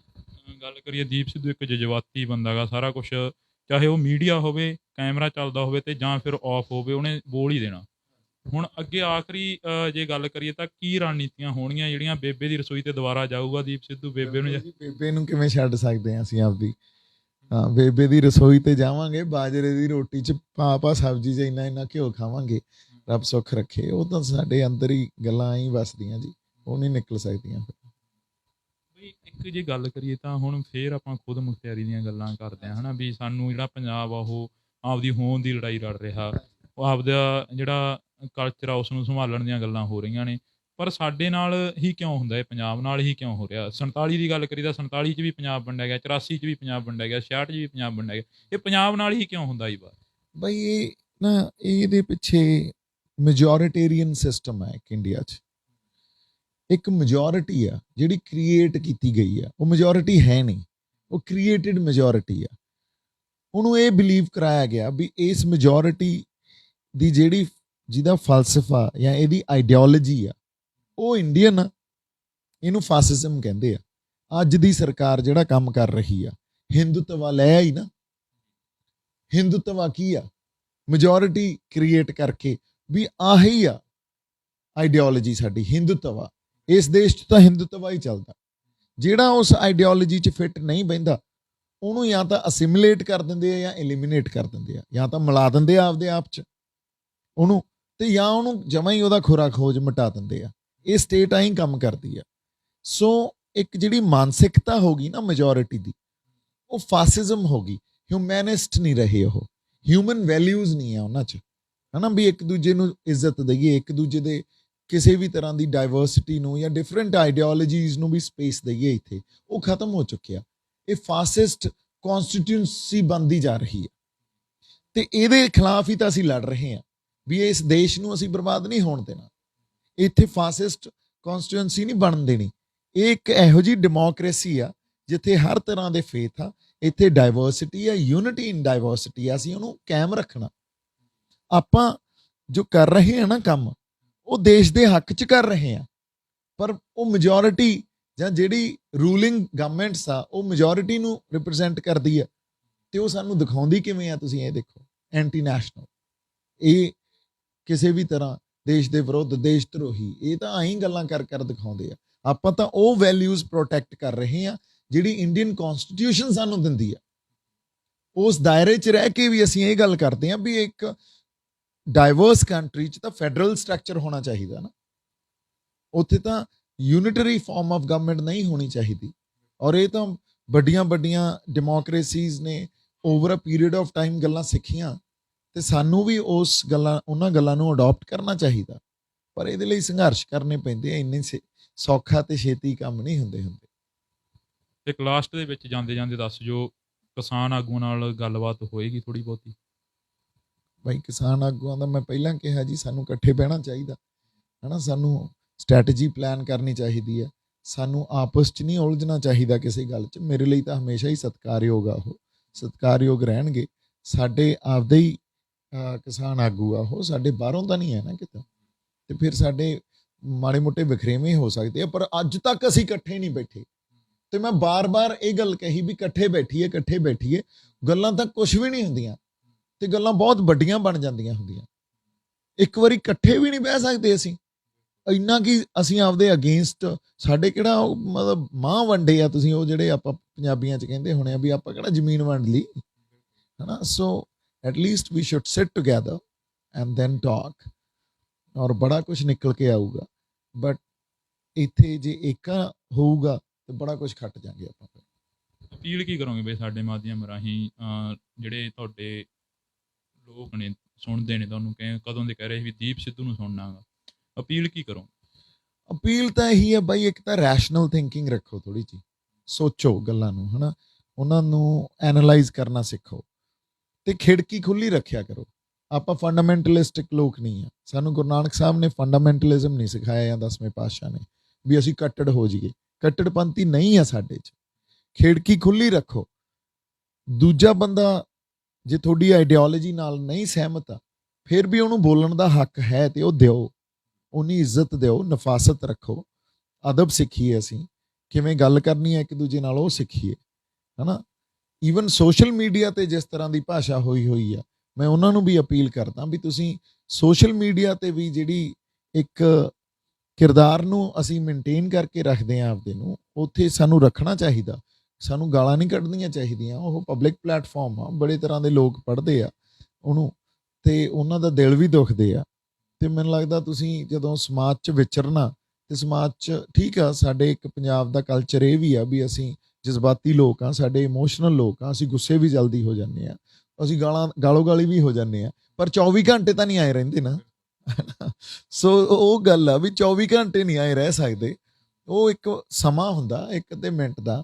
ਗੱਲ ਕਰੀਏ, ਦੀਪ ਸਿੱਧੂ ਇੱਕ ਜਜ਼ਬਾਤੀ ਬੰਦਾ ਗਾ। ਸਾਰਾ ਕੁਛ ਚਾਹੇ ਉਹ ਮੀਡੀਆ ਹੋਵੇ, ਕੈਮਰਾ ਚੱਲਦਾ ਹੋਵੇ ਤੇ ਜਾਂ ਫਿਰ ਆਫ ਹੋਵੇ, ਉਹਨੇ ਬੋਲ ਹੀ ਦੇਣਾ। ਹੁਣ ਅੱਗੇ ਆਖਰੀ ਜੇ ਗੱਲ ਕਰੀਏ ਤਾਂ ਕੀ ਰਣਨੀਤੀਆਂ ਹੋਣਗੀਆਂ ਜਿਹੜੀਆਂ ਬੇਬੇ ਦੀ ਰਸੋਈ ਤੇ ਦੁਬਾਰਾ ਜਾਊਗਾ ਦੀਪ ਸਿੱਧੂ? ਬੇਬੇ ਨੂੰ ਕਿਵੇਂ ਛੱਡ ਸਕਦੇ ਹਾਂ ਅਸੀਂ ਆਪਦੀ? ਹਾਂ, ਬੇਬੇ ਦੀ ਰਸੋਈ ਤੇ ਜਾਵਾਂਗੇ, ਬਾਜਰੇ ਦੀ ਰੋਟੀ 'ਚ ਪਾ ਸਬਜ਼ੀ 'ਚ ਇੰਨਾ ਘਿਓ ਖਾਵਾਂਗੇ, ਰੱਬ ਸੁੱਖ ਰੱਖੇ। ਉਹ ਤਾਂ ਸਾਡੇ ਅੰਦਰ ਹੀ ਗੱਲਾਂ ਹੀ ਵਸਦੀਆਂ ਜੀ, ਉਹ ਨਹੀਂ ਨਿਕਲ ਸਕਦੀਆਂ। ਬਈ ਇੱਕ ਜੇ ਗੱਲ ਕਰੀਏ ਤਾਂ ਹੁਣ ਫੇਰ ਆਪਾਂ ਖੁਦ ਮੁਖਤਿਆਰੀ ਦੀਆਂ ਗੱਲਾਂ ਕਰਦੇ ਹਾਂ ਹਨਾ, ਵੀ ਸਾਨੂੰ ਜਿਹੜਾ ਪੰਜਾਬ ਆ ਉਹ ਆਪਦੀ ਹੋਂਦ ਦੀ ਲੜਾਈ ਲੜ ਰਿਹਾ, ਉਹ ਆਪਦਾ ਜਿਹੜਾ ਕਲਚਰ ਆ ਉਸ ਨੂੰ ਸੰਭਾਲਣ ਦੀਆਂ ਗੱਲਾਂ ਹੋ ਰਹੀਆਂ ਨੇ। ਪਰ ਸਾਡੇ ਨਾਲ ਹੀ ਕਿਉਂ ਹੁੰਦਾ, ਇਹ ਪੰਜਾਬ ਨਾਲ ਹੀ ਕਿਉਂ ਹੋ ਰਿਹਾ? 47 ਦੀ ਗੱਲ ਕਰੀ ਤਾਂ 47 'ਚ ਵੀ ਪੰਜਾਬ ਵੰਡਿਆ ਗਿਆ, 84 'ਚ ਵੀ ਪੰਜਾਬ ਵੰਡਿਆ ਗਿਆ, 66 'ਚ ਵੀ ਪੰਜਾਬ ਵੰਡਿਆ ਗਿਆ। ਇਹ ਪੰਜਾਬ ਨਾਲ ਹੀ ਕਿਉਂ ਹੁੰਦਾ ਜੀ? ਬਈ ਇਹ ਨਾ, ਇਹਦੇ ਪਿੱਛੇ ਮੈਜੋਰਿਟੇਰੀਅਨ ਸਿਸਟਮ ਹੈ ਇੱਕ ਇੰਡੀਆ 'ਚ। ਇੱਕ ਮੈਜੋਰਿਟੀ ਆ ਜਿਹੜੀ ਕ੍ਰੀਏਟ ਕੀਤੀ ਗਈ ਆ, ਉਹ ਮੈਜੋਰਿਟੀ ਹੈ ਨਹੀਂ, ਉਹ ਕ੍ਰੀਏਟਿਡ ਮੈਜੋਰਿਟੀ ਆ। ਉਹਨੂੰ ਇਹ ਬਿਲੀਵ ਕਰਾਇਆ ਗਿਆ ਵੀ ਇਸ ਮੈਜੋਰਿਟੀ ਦੀ ਜਿਹਦਾ ਫਲਸਫਾ ਜਾਂ ਇਹਦੀ ਆਈਡੀਓਲੋਜੀ ਆ ਉਹ ਇੰਡੀਅਨ ਆ, ਇਹਨੂੰ ਫਾਸਿਜ਼ਮ ਕਹਿੰਦੇ ਆ। ਅੱਜ ਦੀ ਸਰਕਾਰ ਜਿਹੜਾ ਕੰਮ ਕਰ ਰਹੀ ਆ, ਹਿੰਦੂਤਵਾ ਲੈ ਆਈ ਨਾ। ਹਿੰਦੂਤਵਾ ਕੀ ਆ? ਮੈਜੋਰਿਟੀ ਕ੍ਰੀਏਟ ਕਰਕੇ ਵੀ ਆਹੀ ਆ ਆਈਡੀਓਲੋਜੀ ਸਾਡੀ, ਹਿੰਦੂਤਵਾ। ਇਸ ਦੇਸ਼ 'ਚ ਤਾਂ ਹਿੰਦੂਤਵਾ ਹੀ ਚੱਲਦਾ। ਜਿਹੜਾ ਉਸ ਆਈਡੀਓਲੋਜੀ 'ਚ ਫਿੱਟ ਨਹੀਂ ਬਹਿੰਦਾ ਉਹਨੂੰ ਜਾਂ ਤਾਂ ਅਸਿਮੀਲੇਟ ਕਰ ਦਿੰਦੇ ਆ ਜਾਂ ਐਲੀਮੀਨੇਟ ਕਰ ਦਿੰਦੇ ਆ, ਜਾਂ ਤਾਂ ਮਿਲਾ ਦਿੰਦੇ ਆ ਆਪਦੇ ਆਪ 'ਚ ਉਹਨੂੰ, ਤੇ ਜਾਂ ਉਹਨੂੰ ਜਮਾਂ ਹੀ ਉਹਦਾ ਖੁਰਾ ਖੋਜ ਮਿਟਾ ਦਿੰਦੇ ਆ। ਇਹ ਸਟੇਟ ਆਈ ਕੰਮ ਕਰਦੀ ਆ। ਸੋ ਇੱਕ ਜਿਹੜੀ ਮਾਨਸਿਕਤਾ ਹੋ ਗਈ ਨਾ ਮੈਜੋਰਿਟੀ ਦੀ, ਉਹ ਫਾਸਿਜ਼ਮ ਹੋ ਗਈ। ਹਿਊਮੈਨਿਸਟ ਨਹੀਂ ਰਹੇ, ਉਹ ਹਿਊਮਨ ਵੈਲਿਊਜ਼ ਨਹੀਂ ਆ ਉਹਨਾਂ 'ਚ, ਹਨਾ, ਵੀ ਇੱਕ ਦੂਜੇ ਨੂੰ ਇੱਜ਼ਤ ਦਈਏ, ਇੱਕ ਦੂਜੇ ਦੇ ਕਿਸੇ ਵੀ ਤਰ੍ਹਾਂ ਦੀ ਡਾਇਵਰਸਿਟੀ ਨੂੰ ਜਾਂ ਡਿਫਰੈਂਟ ਆਈਡੀਓਲੋਜੀਜ਼ ਨੂੰ ਵੀ ਸਪੇਸ ਦਈਏ, ਇੱਥੇ ਉਹ ਖਤਮ ਹੋ ਚੁੱਕਿਆ। ਇਹ ਫਾਸਿਸਟ ਕੌਨਸਟੀਟਿਊਂਸੀ ਬਣਦੀ ਜਾ ਰਹੀ ਹੈ ਤੇ ਇਹਦੇ ਖਿਲਾਫ ਹੀ ਤਾਂ ਅਸੀਂ ਲੜ ਰਹੇ ਹਾਂ ਵੀ ਇਸ ਦੇਸ਼ ਨੂੰ ਅਸੀਂ ਬਰਬਾਦ ਨਹੀਂ ਹੋਣ ਦੇਣਾ। ਇੱਥੇ ਫਾਸਿਸਟ ਕੌਨਸਟੀਟਿਊਂਸੀ ਨਹੀਂ ਬਣਨ ਦੇਣੀ। ਇਹ ਇੱਕ ਇਹੋ ਜਿਹੀ ਡੈਮੋਕ੍ਰੇਸੀ ਆ ਜਿੱਥੇ ਹਰ ਤਰ੍ਹਾਂ ਦੇ ਫੇਥ ਆ, ਇੱਥੇ ਡਾਇਵਰਸਿਟੀ ਆ, ਯੂਨਿਟੀ ਇਨ ਡਾਇਵਰਸਿਟੀ ਆ। ਅਸੀਂ ਉਹਨੂੰ ਕਾਇਮ ਰੱਖਣਾ। ਆਪਾਂ ਜੋ ਕਰ ਰਹੇ ਹਾਂ ਨਾ ਕੰਮ, ਉਹ ਦੇਸ਼ ਦੇ ਹੱਕ 'ਚ ਕਰ ਰਹੇ ਹਾਂ, ਪਰ ਉਹ ਮੈਜੋਰਿਟੀ ਜਾਂ ਜਿਹੜੀ ਰੂਲਿੰਗ ਗਵਰਨਮੈਂਟਸ ਆ ਉਹ ਮੈਜੋਰਿਟੀ ਨੂੰ ਰਿਪਰੈਜ਼ੈਂਟ ਕਰਦੀ ਆ, ਤੇ ਉਹ ਸਾਨੂੰ ਦਿਖਾਉਂਦੀ ਕਿਵੇਂ ਆ? ਤੁਸੀਂ ਇਹ ਦੇਖੋ, ਐਂਟੀ ਨੈਸ਼ਨਲ, ਇਹ ਕਿਸੇ ਵੀ ਤਰ੍ਹਾਂ ਦੇਸ਼ ਦੇ ਵਿਰੁੱਧ, ਦੇਸ਼ ਧਰੋਹੀ, ਇਹ ਤਾਂ ਆਈ ਗੱਲਾਂ ਕਰ ਦਿਖਾਉਂਦੇ ਆ। ਆਪਾਂ ਤਾਂ ਉਹ ਵੈਲਿਊਜ਼ ਪ੍ਰੋਟੈਕਟ ਕਰ ਰਹੇ ਆ ਜਿਹੜੀ ਇੰਡੀਅਨ ਕਨਸਟੀਟਿਊਸ਼ਨ ਸਾਨੂੰ ਦਿੰਦੀ ਆ। ਉਸ ਦਾਇਰੇ 'ਚ ਰਹਿ ਕੇ ਵੀ ਅਸੀਂ ਇਹ ਗੱਲ ਕਰਦੇ ਹਾਂ ਵੀ ਇੱਕ ਡਾਈਵਰਸ ਕੰਟਰੀ 'ਚ ਤਾਂ ਫੈਡਰਲ ਸਟਰਕਚਰ ਹੋਣਾ ਚਾਹੀਦਾ ਨਾ, ਉੱਥੇ ਤਾਂ ਯੂਨਿਟਰੀ ਫਾਰਮ ਆਫ ਗਵਰਨਮੈਂਟ ਨਹੀਂ ਹੋਣੀ ਚਾਹੀਦੀ। ਔਰ ਇਹ ਤਾਂ ਵੱਡੀਆਂ ਡੈਮੋਕ੍ਰੇਸੀਜ਼ ਨੇ over a period of time ਗੱਲਾਂ ਸਿੱਖੀਆਂ, ਤੇ ਸਾਨੂੰ ਵੀ ਉਹਨਾਂ ਗੱਲਾਂ ਨੂੰ ਅਡਾਪਟ ਕਰਨਾ ਚਾਹੀਦਾ। ਪਰ ਇਹਦੇ ਲਈ ਸੰਘਰਸ਼ ਕਰਨੇ ਪੈਂਦੇ ਆ, ਇੰਨੇ ਸੌਖਾ ਤੇ ਛੇਤੀ ਕੰਮ ਨਹੀਂ ਹੁੰਦੇ। ਇੱਕ ਲਾਸਟ ਦੇ ਵਿੱਚ ਜਾਂਦੇ ਦੱਸ ਜੋ ਕਿਸਾਨ ਆਗੂਆਂ ਨਾਲ ਗੱਲਬਾਤ ਹੋਏਗੀ ਥੋੜੀ ਬਹੁਤੀ? ਬਾਈ ਕਿਸਾਨ ਆਗੂਆਂ ਦਾ ਮੈਂ ਪਹਿਲਾਂ ਕਿਹਾ ਜੀ, ਸਾਨੂੰ ਇਕੱਠੇ ਬਹਿਣਾ ਚਾਹੀਦਾ ਹੈ ਨਾ, ਸਾਨੂੰ ਸਟ੍ਰੈਟਜੀ ਪਲਾਨ ਕਰਨੀ ਚਾਹੀਦੀ ਹੈ, ਸਾਨੂੰ ਆਪਸ 'ਚ ਨਹੀਂ ਉਲਝਣਾ ਚਾਹੀਦਾ ਕਿਸੇ ਗੱਲ 'ਚ। ਮੇਰੇ ਲਈ ਤਾਂ ਹਮੇਸ਼ਾ ਹੀ ਸਤਿਕਾਰਯੋਗ ਆ, ਉਹ ਸਤਿਕਾਰਯੋਗ ਰਹਿਣਗੇ। ਸਾਡੇ ਆਪਦੇ ਹੀ ਕਿਸਾਨ ਆਗੂ ਆ ਉਹ, ਸਾਡੇ ਬਾਹਰੋਂ ਤਾਂ ਨਹੀਂ ਹੈ ਨਾ ਕਿਤੇ, ਤੇ ਫਿਰ ਸਾਡੇ ਮਾੜੇ ਮੋਟੇ ਵਖਰੇਵੇਂ ਹੋ ਸਕਦੇ ਆ, ਪਰ ਅੱਜ ਤੱਕ ਅਸੀਂ ਇਕੱਠੇ ਨਹੀਂ ਬੈਠੇ। ਤੇ ਮੈਂ ਬਾਰ-ਬਾਰ ਇਹ ਗੱਲ ਕਹੀ ਵੀ ਇਕੱਠੇ ਬੈਠੀਏ, ਗੱਲਾਂ ਤਾਂ ਕੁਝ ਵੀ ਨਹੀਂ ਹੁੰਦੀਆਂ ਤੇ ਗੱਲਾਂ ਬਹੁਤ ਵੱਡੀਆਂ ਬਣ ਜਾਂਦੀਆਂ ਹੁੰਦੀਆਂ। ਇੱਕ ਵਾਰੀ ਇਕੱਠੇ ਵੀ ਨਹੀਂ ਬਹਿ ਸਕਦੇ ਅਸੀਂ, ਇੰਨਾ ਕਿ ਅਸੀਂ ਆਪਦੇ ਅਗੇਂਸਟ, ਸਾਡੇ ਕਿਹੜਾ ਮਤਲਬ ਮਾਂ ਵੰਡੇ ਆ, ਤੁਸੀਂ ਉਹ ਜਿਹੜੇ ਆਪਾਂ ਪੰਜਾਬੀਆਂ 'ਚ ਕਹਿੰਦੇ ਹੋਣੇ ਆ ਵੀ ਆਪਾਂ ਕਿਹੜਾ ਜ਼ਮੀਨ ਵੰਡ ਲਈ ਹੈ ਨਾ। So at least we should sit together and then talk, ਔਰ ਬੜਾ ਕੁਝ ਨਿਕਲ ਕੇ ਆਊਗਾ। ਬਟ ਇੱਥੇ ਜੇ ਏਕਾ ਹੋਊਗਾ ਤੇ ਬੜਾ ਕੁਝ ਖੱਟ ਜਾਂਗੇ ਆਪਾਂ। ਅਪੀਲ ਕੀ ਕਰੋਗੇ ਬਈ ਸਾਡੇ ਮਾਧਿਅਮ ਰਾਹੀਂ, ਜਿਹੜੇ ਤੁਹਾਡੇ ਲੋਕ ਨੇ ਸੁਣਦੇ ਨੇ ਤੁਹਾਨੂੰ, ਕਦੋਂ ਦੇ ਕਹਿ ਰਹੇ ਵੀ ਦੀਪ ਸਿੱਧੂ ਨੂੰ ਸੁਣਨਾ ਗਾ, ਅਪੀਲ ਕੀ ਕਰੋ? ਅਪੀਲ ਤਾਂ ਇਹੀ ਹੈ ਬਾਈ, ਇੱਕ ਤਾਂ ਰੈਸ਼ਨਲ ਥਿੰਕਿੰਗ ਰੱਖੋ, ਥੋੜੀ ਜਿਹੀ ਸੋਚੋ ਗੱਲਾਂ ਨੂੰ, ਹਨਾ, ਉਹਨਾਂ ਨੂੰ ਐਨਾਲਾਈਜ਼ ਕਰਨਾ ਸਿੱਖੋ, ਤੇ ਖਿੜਕੀ ਖੁੱਲੀ ਰੱਖਿਆ ਕਰੋ। ਆਪਾਂ ਫੰਡਾਮੈਂਟਲਿਸਟਿਕ ਲੋਕ ਨਹੀਂ ਆ, ਸਾਨੂੰ ਗੁਰੂ ਨਾਨਕ ਸਾਹਿਬ ਨੇ ਫੰਡਾਮੈਂਟਲਿਜ਼ਮ ਨਹੀਂ ਸਿਖਾਇਆ ਜਾਂ 10ਵੇਂ ਪਾਤਸ਼ਾਹ ਨੇ ਵੀ ਅਸੀਂ ਕੱਟੜ ਹੋ ਜਾਈਏ। ਕੱਟੜਪੰਥੀ ਨਹੀਂ ਆ ਸਾਡੇ 'ਚ। ਖਿੜਕੀ ਖੁੱਲੀ ਰੱਖੋ। ਦੂਜਾ ਬੰਦਾ ਜੇ ਤੁਹਾਡੀ ਆਈਡੀਓਲੋਜੀ ਨਾਲ ਨਹੀਂ ਸਹਿਮਤ ਆ, ਫਿਰ ਵੀ ਉਹਨੂੰ ਬੋਲਣ ਦਾ ਹੱਕ ਹੈ ਤੇ ਉਹ ਦਿਓ, ਉਹਨੀ ਇੱਜ਼ਤ ਦਿਓ, ਨਫਾਸਤ ਰੱਖੋ, ਅਦਬ ਸਿੱਖੀਏ, ਅਸੀਂ ਕਿਵੇਂ ਗੱਲ ਕਰਨੀ ਹੈ ਇੱਕ ਦੂਜੇ ਨਾਲ ਉਹ ਸਿੱਖੀਏ, ਹਨਾ। ਈਵਨ ਸੋਸ਼ਲ ਮੀਡੀਆ ਤੇ ਜਿਸ ਤਰ੍ਹਾਂ ਦੀ ਭਾਸ਼ਾ ਹੋਈ ਆ, ਮੈਂ ਉਹਨਾਂ ਨੂੰ ਵੀ ਅਪੀਲ ਕਰਦਾ ਵੀ ਤੁਸੀਂ ਸੋਸ਼ਲ ਮੀਡੀਆ ਤੇ ਵੀ ਜਿਹੜੀ ਇੱਕ ਕਿਰਦਾਰ ਨੂੰ ਅਸੀਂ ਮੇਨਟੇਨ ਕਰਕੇ ਰੱਖਦੇ ਹਾਂ ਆਪਦੇ ਨੂੰ, ਉੱਥੇ ਸਾਨੂੰ ਰੱਖਣਾ ਚਾਹੀਦਾ। ਸਾਨੂੰ ਗਾਲਾਂ ਨਹੀਂ ਕੱਢਣੀਆਂ ਚਾਹੀਦੀਆਂ। ਉਹ ਪਬਲਿਕ ਪਲੇਟਫਾਰਮ ਆ, ਬੜੇ ਤਰ੍ਹਾਂ ਦੇ ਲੋਕ ਪੜ੍ਹਦੇ ਆ ਉਹਨੂੰ, ਤੇ ਉਹਨਾਂ ਦਾ ਦਿਲ ਵੀ ਦੁਖਦੇ ਆ। ਤੇ ਮੈਨੂੰ ਲੱਗਦਾ ਤੁਸੀਂ ਜਦੋਂ ਸਮਾਜ 'ਚ ਵਿਚਰਨਾ, ਤੇ ਸਮਾਜ 'ਚ ਠੀਕ ਆ, ਸਾਡੇ ਇੱਕ ਪੰਜਾਬ ਦਾ ਕਲਚਰ ਇਹ ਵੀ ਆ ਵੀ ਅਸੀਂ ਜਜ਼ਬਾਤੀ ਲੋਕ ਆ, ਸਾਡੇ ਇਮੋਸ਼ਨਲ ਲੋਕ ਆ, ਅਸੀਂ ਗੁੱਸੇ ਵੀ ਜਲਦੀ ਹੋ ਜਾਂਦੇ ਆ, ਅਸੀਂ ਗਾਲੋ ਗਾਲੀ ਵੀ ਹੋ ਜਾਂਦੇ ਆ, ਪਰ 24 ਘੰਟੇ ਤਾਂ ਨਹੀਂ ਆਏ ਰਹਿੰਦੇ ਨਾ। ਸੋ ਉਹ ਗੱਲ ਆ ਵੀ 24 ਘੰਟੇ ਨਹੀਂ ਆਏ ਰਹਿ ਸਕਦੇ, ਉਹ ਇੱਕ ਸਮਾਂ ਹੁੰਦਾ, ਇੱਕ ਅੱਧੇ ਮਿੰਟ ਦਾ,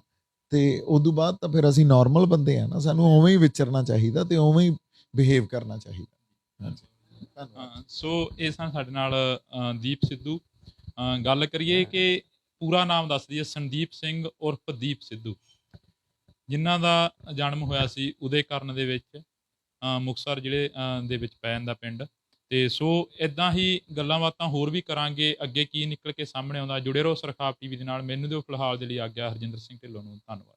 ਤੇ ਉਦੋਂ ਬਾਅਦ ਤਾਂ ਫਿਰ ਅਸੀਂ ਨਾਰਮਲ ਬੰਦੇ ਆ ਨਾ, ਸਾਨੂੰ ਉਵੇਂ ਹੀ ਵਿਚਰਨਾ ਚਾਹੀਦਾ ਤੇ ਉਵੇਂ ਹੀ ਬਿਹੇਵ ਕਰਨਾ ਚਾਹੀਦਾ। ਹਾਂਜੀ, ਧੰਨਵਾਦ। ਸੋ ਇਹ ਸਨ ਸਾਡੇ ਨਾਲ ਦੀਪ ਸਿੱਧੂ। ਗੱਲ ਕਰੀਏ ਕਿ ਪੂਰਾ ਨਾਮ ਦੱਸ ਦਈਏ, ਸੰਦੀਪ ਸਿੰਘ ਉਰਫ ਦੀਪ ਸਿੱਧੂ, ਜਿਨ੍ਹਾਂ ਦਾ ਜਨਮ ਹੋਇਆ ਸੀ ਉਦੇਕਰਨ ਦੇ ਵਿੱਚ, ਮੁਕਤਸਰ ਜ਼ਿਲ੍ਹੇ ਦੇ ਵਿੱਚ ਪੈ ਜਾਂਦਾ ਪਿੰਡ। ਤੇ ਸੋ ਇਦਾਂ ਹੀ ਗੱਲਾਂ ਬਾਤਾਂ ਹੋਰ ਵੀ ਕਰਾਂਗੇ, ਅੱਗੇ ਕੀ ਨਿਕਲ ਕੇ ਸਾਹਮਣੇ ਆਉਂਦਾ। ਜੁੜੇ ਰਹੋ ਸਰਖਾਬ ਟੀਵੀ ਦੇ ਨਾਲ। ਮੈਨੂੰ ਦਿਓ ਫਿਲਹਾਲ ਦੇ ਲਈ ਆਗਿਆ, ਹਰਜਿੰਦਰ ਸਿੰਘ ਢਿੱਲੋਂ ਨੂੰ ਧੰਨਵਾਦ।